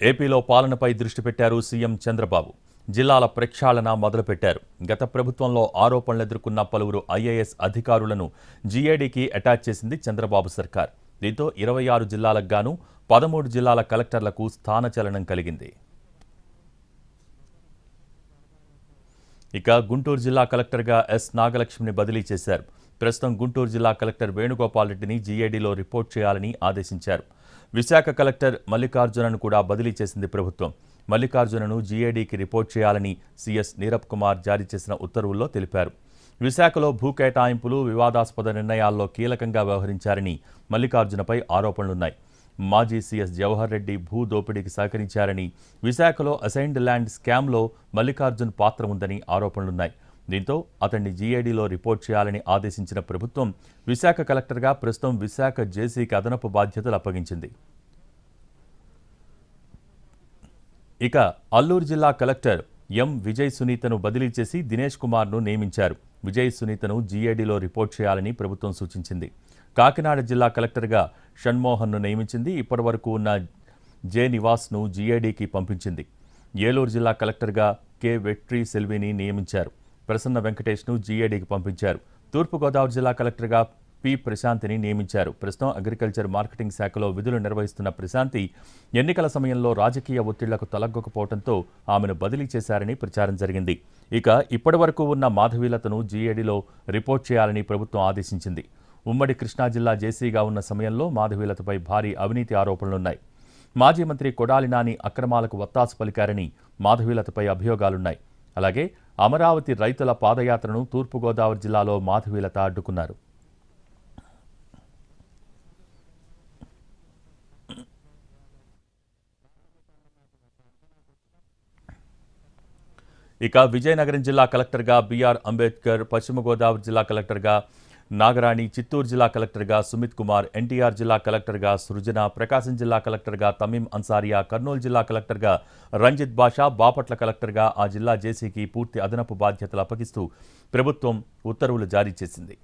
ఏపీలో పాలనపై దృష్టి పెట్టారు సీఎం చంద్రబాబు. జిల్లాల ప్రక్షాళన మొదలుపెట్టారు. గత ప్రభుత్వంలో ఆరోపణలు ఎదుర్కొన్న పలువురు ఐఏఎస్ అధికారులను జీఏడీకి అటాచ్ చేసింది చంద్రబాబు సర్కార్. దీంతో 26 జిల్లాలకు గాను 13 జిల్లాల కలెక్టర్లకు స్థానచలనం కలిగింది. ఇక గుంటూరు జిల్లా కలెక్టర్గా ఎస్ నాగలక్ష్మిని బదిలీ చేశారు. ప్రస్తుతం గుంటూరు జిల్లా కలెక్టర్ వేణుగోపాల్ రెడ్డిని జీఏడీలో రిపోర్ట్ చేయాలని ఆదేశించారు. విశాఖ కలెక్టర్ మల్లికార్జునను కూడా బదిలీ చేసింది ప్రభుత్వం. మల్లికార్జునను జీఏడీకి రిపోర్ట్ చేయాలని సీఎస్ నీరబ్ కుమార్ జారీ చేసిన ఉత్తర్వుల్లో తెలిపారు. విశాఖలో భూ కేటాయింపులు, వివాదాస్పద నిర్ణయాల్లో కీలకంగా వ్యవహరించారని మల్లికార్జునపై ఆరోపణలున్నాయి. మాజీ సీఎస్ జవహర్ రెడ్డి భూ దోపిడీకి సహకరించారని, విశాఖలో అసైన్డ్ ల్యాండ్ స్కామ్లో మల్లికార్జున్ పాత్ర ఉందని ఆరోపణలున్నాయి. దీంతో అతన్ని జీఏడీలో రిపోర్ట్ చేయాలని ఆదేశించిన ప్రభుత్వం విశాఖ కలెక్టర్గా ప్రస్తుతం విశాఖ జేసీకి అదనపు బాధ్యతలు అప్పగించింది. ఇక అల్లూరు జిల్లా కలెక్టర్ ఎం విజయ్ సునీతను బదిలీ చేసి దినేష్ కుమార్ను నియమించారు. విజయ్ సునీతను జీఏడీలో రిపోర్ట్ చేయాలని ప్రభుత్వం సూచించింది. కాకినాడ జిల్లా కలెక్టర్గా షణ్మోహన్ను నియమించింది. ఇప్పటివరకు ఉన్న జె నివాస్ను జీఏడీకి పంపించింది. ఏలూరు జిల్లా కలెక్టర్గా కె వెట్రీ సెల్విని నియమించారు. ప్రసన్న వెంకటేష్ను జీఏడీకి పంపించారు. తూర్పుగోదావరి జిల్లా కలెక్టర్గా పి ప్రశాంతిని నియమించారు. ప్రస్తుతం అగ్రికల్చర్ మార్కెటింగ్ శాఖలో విధులు నిర్వహిస్తున్న ప్రశాంతి ఎన్నికల సమయంలో రాజకీయ ఒత్తిళ్లకు తలగ్గకపోవడంతో ఆమెను బదిలీ చేశారని ప్రచారం జరిగింది. ఇక ఇప్పటివరకు ఉన్న మాధవీలతను జీఏడీలో రిపోర్ట్ చేయాలని ప్రభుత్వం ఆదేశించింది. ఉమ్మడి కృష్ణా జిల్లా జేసీగా ఉన్న సమయంలో మాధవీలతపై భారీ అవినీతి ఆరోపణలున్నాయి. మాజీ మంత్రి కొడాలి నాని అక్రమాలకు వత్తాసు పలికారని మాధవీలతపై అభియోగాలున్నాయి. అలాగే అమరావతి రైతుల పాదయాత్రను తూర్పుగోదావరి జిల్లాలో మాధవీలత అడ్డుకున్నారు. ఇక విజయనగరం జిల్లా కలెక్టర్గా బిఆర్ అంబేద్కర్, పశ్చిమ గోదావరి జిల్లా కలెక్టర్గా నాగరాణి, చిత్తూరు జిల్లా కలెక్టర్గా సుమిత్ కుమార్, ఎన్టీఆర్ జిల్లా కలెక్టర్గా సృజన, ప్రకాశం జిల్లా కలెక్టర్గా తమీం అన్సారియా, కర్నూలు జిల్లా కలెక్టర్గా రంజిత్ బాషా, బాపట్ల కలెక్టర్గా ఆ జిల్లా జేసీకి పూర్తి అదనపు బాధ్యతలు అప్పగిస్తూ ప్రభుత్వం ఉత్తర్వులు జారీ చేసింది.